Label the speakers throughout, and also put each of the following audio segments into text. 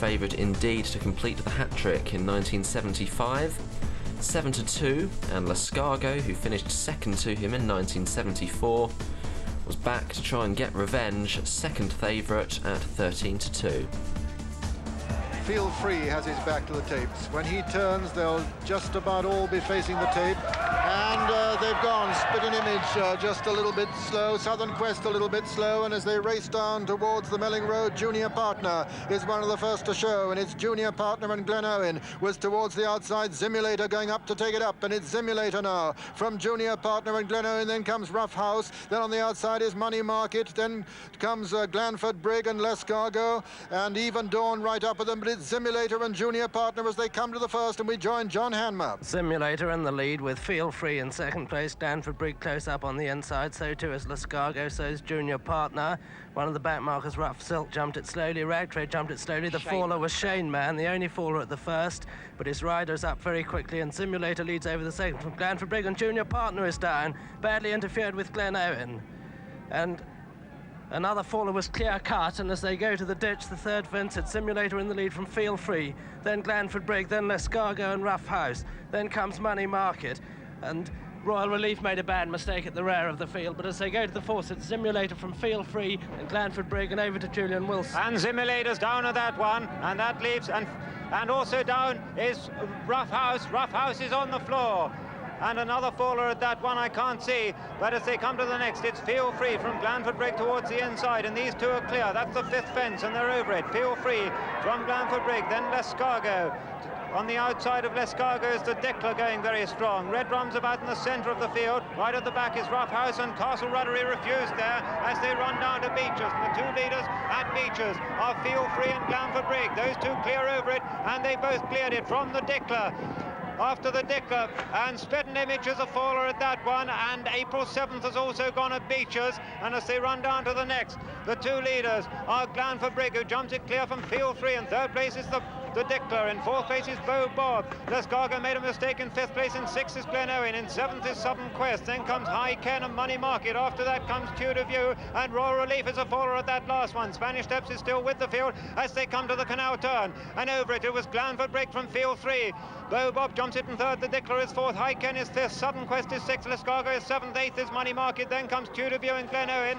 Speaker 1: favourite indeed to complete the hat-trick in 1975. 7-2, and Lescargo, who finished second to him in 1974, was back to try and get revenge, second favourite at 13-2.
Speaker 2: Feel Free has his back to the tapes. When he turns, they'll just about all be facing the tape. And they've gone. Spitting Image just a little bit slow. Southern Quest a little bit slow. And as they race down towards the Melling Road, Junior Partner is one of the first to show. And it's Junior Partner, and Glen Owen was towards the outside. Simulator going up to take it up. And it's Simulator now from Junior Partner and Glen Owen. Then comes Rough House. Then on the outside is Money Market. Then comes Glanford Brigg and Lescargo. And Even Dawn right up with them. But it's Simulator and Junior Partner as they come to the first, and we join John Hanmer.
Speaker 3: Simulator in the lead with Feel Free in second place. Glanford Brigg close up on the inside, so too is Lescargo, so is Junior Partner. One of the back markers, Rough Silk, jumped it slowly. Ragtrade jumped it slowly. The faller was Shane Man, the only faller at the first, but his rider's up very quickly, and Simulator leads over the second from Glanford Brigg, and Junior Partner is down. Badly interfered with Glen Owen. And another faller was Clear Cut, and as they go to the ditch, the third fence, it's Simulator in the lead from Feel Free, then Glanford Brigg, then Lescargo and Rough House. Then comes Money Market, and Royal Relief made a bad mistake at the rear of the field, but as they go to the fourth, it's Simulator from Feel Free and Glanford Brigg, and over to Julian Wilson.
Speaker 4: And Simulator's down at that one, and that leaves, and also down is Rough House. Rough House is on the floor. And another faller at that one I can't see, but as they come to the next, it's Feel Free from Glanford Brigg towards the inside, and these two are clear. That's the fifth fence, and they're over it. Feel Free from Glanford Brigg, then Lescargo. On the outside of Lescargo is the Dickler going very strong. Red Rum's about in the centre of the field. Right at the back is Rough House, and Castle Ruddery refused there as they run down to Beeches. The two leaders at Beeches are Feel Free and Glanford Brigg. Those two clear over it, and they both cleared it from the Dickler. After the Dickler, and Spitting Image is a faller at that one, and April 7th has also gone at Beeches, and as they run down to the next, the two leaders are Glanford Brigg, who jumped it clear from Feel Free. In third place is the Dickler. In fourth place is Bo Bob. Lescargo made a mistake in fifth place. In sixth is Glen Owen. In seventh is Southern Quest. Then comes High Ken and Money Market. After that comes Tudor View, and Royal Relief is a faller at that last one. Spanish Steps is still with the field as they come to the canal turn, and over it was Glanford Brigg from Feel Free. Bo Bob jumps it in third. The Dickler is fourth. High Ken is fifth. Southern Quest is sixth. Lescargo is seventh. Eighth is Money Market. Then comes Tudor View and Glen Owen.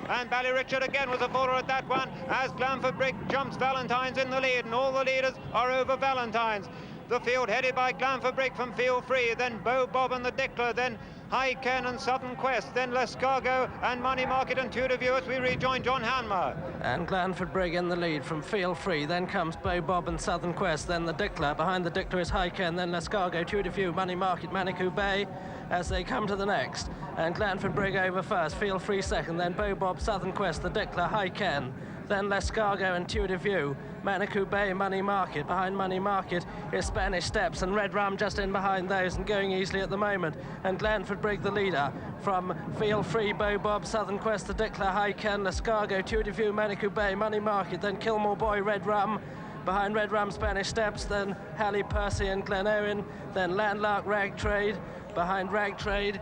Speaker 4: And Ballyrichard again was a faller at that one as Glanford Brigg jumps Valentine's in the lead, and all the leaders are over Valentine's. The field headed by Glanford Brigg from Feel Free, then Bo Bob and the Dickler, then High Ken and Southern Quest, then Lescargo and Money Market and Tudor View as we rejoin John Hanmer.
Speaker 3: And Glanford Brigg in the lead from Feel Free, then comes Bo Bob and Southern Quest, then the Dickler. Behind the Dickler is High Ken, then Lescargo, Tudor View, Money Market, Manitou Bay as they come to the next. And Glanford Brigg over first, Feel Free second, then Bo Bob, Southern Quest, the Dickler, High Ken, then Lescargo and Tudor View, Manitou Bay, Money Market. Behind Money Market is Spanish Steps, and Red Rum just in behind those and going easily at the moment. And Glanford Brigg the leader from Feel Free, Bo Bob, Southern Quest, the Dickler, High Ken, Lescargo, Tudor View, Manitou Bay, Money Market, then Kilmore Boy, Red Rum. Behind Red Rum, Spanish Steps, then Halley Percy and Glen Owen, then Landlark, Rag Trade. Behind Rag Trade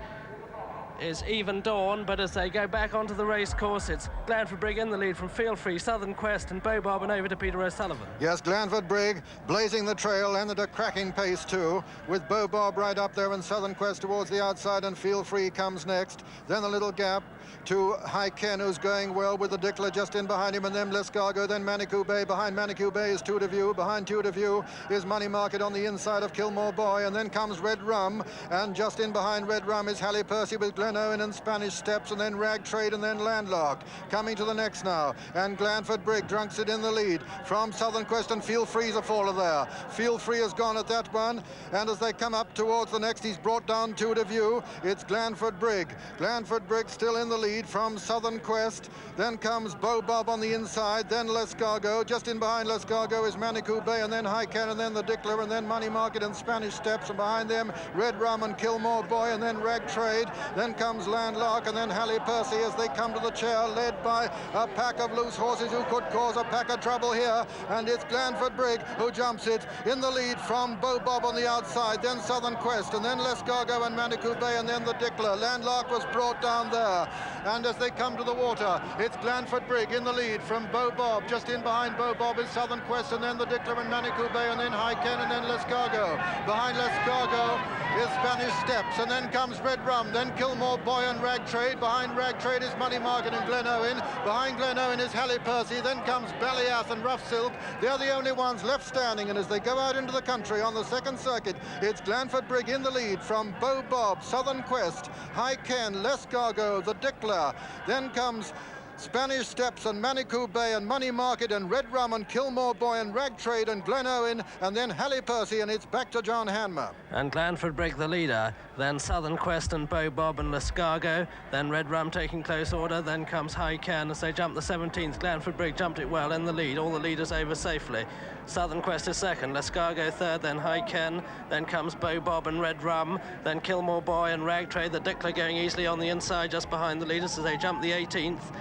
Speaker 3: is Even Dawn, but as they go back onto the race course, it's Glanford Brigg in the lead from Feel Free, Southern Quest and Bo Bob, and over to Peter O'Sullivan.
Speaker 2: Yes, Glanford Brigg blazing the trail and at a cracking pace too, with Bo Bob right up there and Southern Quest towards the outside, and Feel Free comes next. Then a little gap to High Ken, who's going well with the Dickler just in behind him, and then Lescargo, then Manitou Bay. Behind Manitou Bay is Tudor View. Behind Tudor View is Money Market on the inside of Kilmore Boy, and then comes Red Rum, and just in behind Red Rum is Halley Percy with Glen Owen and Spanish Steps, and then Rag Trade, and then Landlark. Coming to the next now, and Glanford Brigg drunks it in the lead from Southern Quest, and Feel Free's a faller there. Feel Free has gone at that one, and as they come up towards the next, he's brought down Tudor View. It's Glanford Brigg. Glanford Brigg still in the lead from Southern Quest. Then comes Bo Bob on the inside, then Lescargo. Just in behind Lescargo is Manitou Bay, and then High Ken, and then the Dickler, and then Money Market and Spanish Steps, and behind them Red Rum and Kilmore Boy, and then Rag Trade. Then then comes Landlark, and then Halley Percy as they come to the chair, led by a pack of loose horses who could cause a pack of trouble here. And it's Glanford Brigg who jumps it in the lead from Beau Bob on the outside, then Southern Quest, and then Lescargo and Manitou Bay, and then the Dickler. Landlark was brought down there. And as they come to the water, it's Glanford Brigg in the lead from Beau Bob. Just in behind Beau Bob is Southern Quest, and then the Dickler and Manitou Bay, and then High Ken, and then Lescargo. Behind Lescargo is Spanish Steps, and then comes Red Rum, then Kilmore Boy and Rag Trade. Behind Rag Trade is Money Market and Glen Owen. Behind Glen Owen is Halley Percy, then comes Ballyath and Rough Silk. They're the only ones left standing, and as they go out into the country on the second circuit, it's Glanford Brigg in the lead from Beau Bob, Southern Quest, High Ken, Lescargo, the Dickler. Then comes Spanish Steps and Manitou Bay and Money Market and Red Rum and Kilmore Boy and Rag Trade and Glen Owen, and then Halley Percy, and it's back to John Hanmer.
Speaker 3: And Glanford Brigg the leader, then Southern Quest and Beau Bob and Lescargo, then Red Rum taking close order, then comes High Ken as they jump the 17th. Glanford Brigg jumped it well in the lead, all the leaders over safely. Southern Quest is second, Lescargo third, then High Ken, then comes Beau Bob and Red Rum, then Kilmore Boy and Rag Trade, the Dickler going easily on the inside just behind the leaders as they jump the 18th.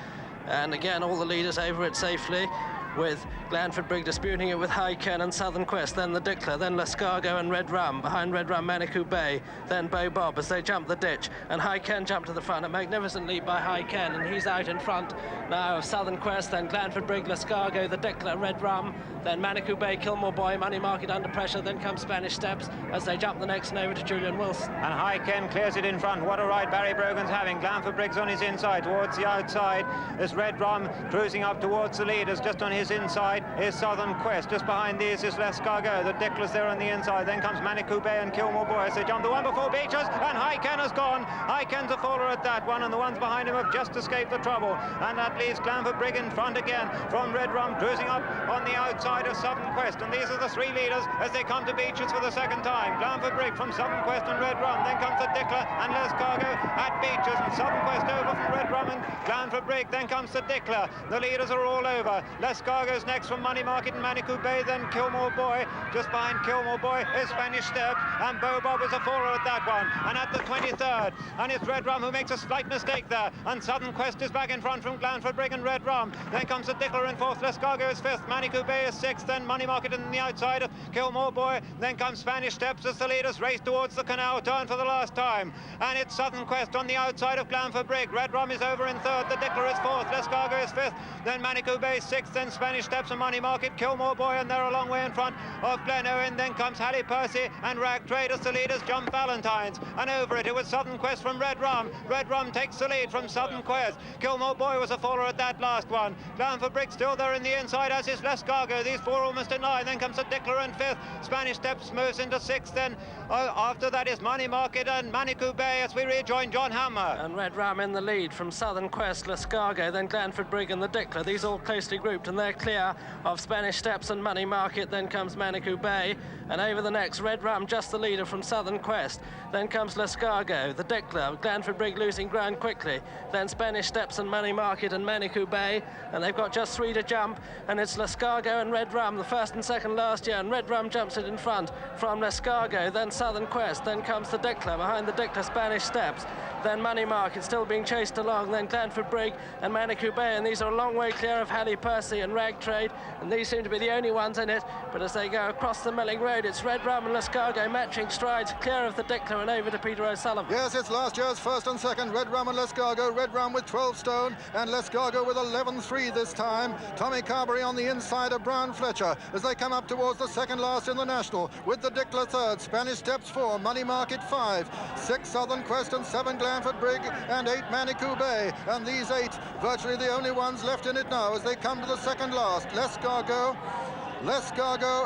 Speaker 3: And again, all the leaders over it safely, with Glanford Brigg disputing it with High Ken and Southern Quest, then the Dickler, then Lescargo and Red Rum. Behind Red Rum, Manitou Bay, then Beau Bob as they jump the ditch, and High Ken jumped to the front. A magnificent lead by High Ken, and he's out in front now of Southern Quest, then Glanford Brigg, Lescargo, the Dickler, Red Rum, then Manitou Bay, Kilmore Boy, Money Market under pressure, then comes Spanish Steps as they jump the next and over to Julian Wilson.
Speaker 4: And High Ken clears it in front. What a ride Barry Brogan's having. Glanford Briggs on his inside towards the outside. As Red Rum cruising up towards the leaders. Just on his inside is Southern Quest. Just behind these is Lescargo. The Dickler's there on the inside. Then comes Manitou Bay and Kilmore Boy as they jump the one before Beeches, and High Ken has gone. High Ken's a faller at that one, and the ones behind him have just escaped the trouble. And that leaves Glanford Brigg in front again from Red Rum, cruising up on the outside of Southern Quest. And these are the three leaders as they come to Beeches for the second time. Glanford Brigg from Southern Quest and Red Rum. Then comes the Dickler and Lescargo at Beeches, and Southern Quest over from Red Rum and Glanford Brigg. Then comes the Dickler. The leaders are all over. Lescargo's next from Money Market and Manitou Bay, then Kilmore Boy. Just behind Kilmore Boy is Spanish Step, and Beau Bob is a faller at that one. And at the 23rd, and it's Red Rum who makes a slight mistake there, and Southern Quest is back in front from Glanford Brigg and Red Rum. Then comes the Dickler in fourth, Lescargo is fifth, Manitou Bay is sixth, then Money Market in the outside of Kilmore Boy. Then comes Spanish Steps as the leaders race towards the canal turn for the last time. And it's Southern Quest on the outside of Glanford Brigg. Red Rum is over in third, the Dickler is fourth, Lescargo is fifth, then Manitou Bay sixth, then Spanish Steps and Money Market, Kilmore Boy, and they're a long way in front of Glen Owen. Then comes Halley Percy and Rag Trade as the leaders jump Valentine's, and over it was Southern Quest from Red Rum. Red Rum takes the lead from Southern Quest. Kilmore Boy was a faller at that last one. Glanford Brigg still there in the inside, as is Lescargo. These four almost in line. Then comes the Dickler in fifth. Spanish Steps moves into sixth. Then after that is Money Market and Manitou Bay as we rejoin John Hammer.
Speaker 3: And Red Rum in the lead from Southern Quest, Lescargo, then Glanford Brigg and the Dickler. These all closely grouped, and they're clear of Spanish Steps and Money Market. Then comes Manitou Bay, and over the next, Red Rum just the leader from Southern Quest. Then comes Lescargo, the Dickler, Glanford Brigg losing ground quickly. Then Spanish Steps and Money Market and Manitou Bay, and they've got just three to jump, and it's Lescargo and Red Rum, the first and second last year, and Red Rum jumps it in front from Lescargo, then Southern Quest, then comes the Dickler, behind the Dickler Spanish Steps, then Money Market still being chased along, then Glanford Brigg and Manitou Bay, and these are a long way clear of Halley Percy and Rag Trade, and these seem to be the only ones in it. But as they go across the Milling Road, it's Red Rum and Lescargo matching strides, clear of the Dickler and over to Peter O'Sullivan.
Speaker 2: Yes, it's last year's first and second, Red Rum and Lescargo. Red Rum with 12 stone and Lescargo with 11.3 this time. Tommy Carberry on the inside of Brian Fletcher as they come up towards the second last in the National, with the Dickler third, Spanish Steps 4, Money Market 5, 6 Southern Quest and 7 Glanford Brigg and 8 Manitou Bay. And these 8 virtually the only ones left in it now as they come to the second last. Lescargo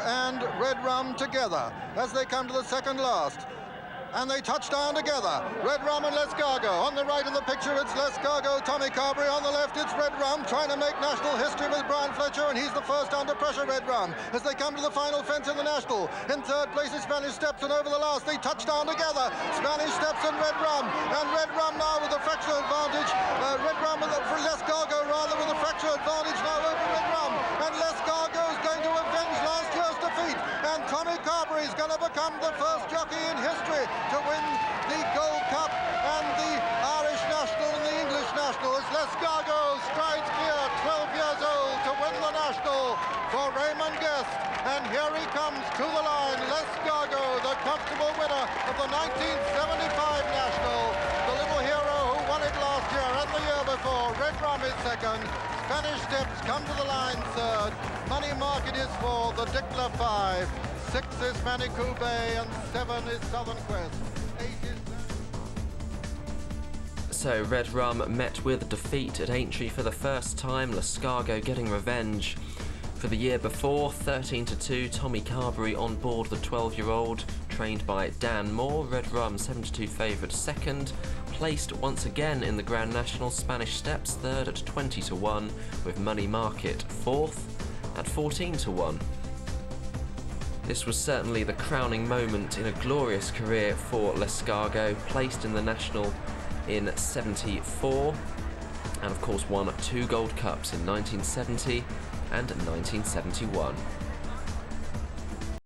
Speaker 2: and Red Rum together as they come to the second last. And they touch down together. Red Rum and Lescargo. On the right of the picture, it's Lescargo, Tommy Carberry. On the left, it's Red Rum trying to make national history with Brian Fletcher, and he's the first under pressure, Red Rum, as they come to the final fence in the National. In third place is Spanish Steps, and over the last, they touch down together. Spanish Steps and Red Rum now with a fractional advantage. Red Rum for Lescargo rather with a fractional advantage now over Red Rum. And Lescargo is going to avenge last year's defeat. And Tommy Carberry is going to become the first jockey in history to win the Gold Cup and the National for Raymond Guest. And here he comes to the line, Lescargo, the comfortable winner of the 1975 National. The little hero who won it last year and the year before. Red Rum is second. Spanish Steps come to the line third. Money Market is fourth. The Dickler 5. 6 is Manitou Bay and 7 is Southern Quest. 8 is...
Speaker 1: So Red Rum met with defeat at Aintree for the first time, Lescargo getting revenge for the year before. 13-2, Tommy Carberry on board the 12-year-old, trained by Dan Moore. Red Rum 7-2 favourite second, placed once again in the Grand National. Spanish Steps third at 20-1, with Money Market fourth at 14-1. This was certainly the crowning moment in a glorious career for Lescargo, placed in the National in 74, and of course won 2 Gold Cups in 1970 and 1971.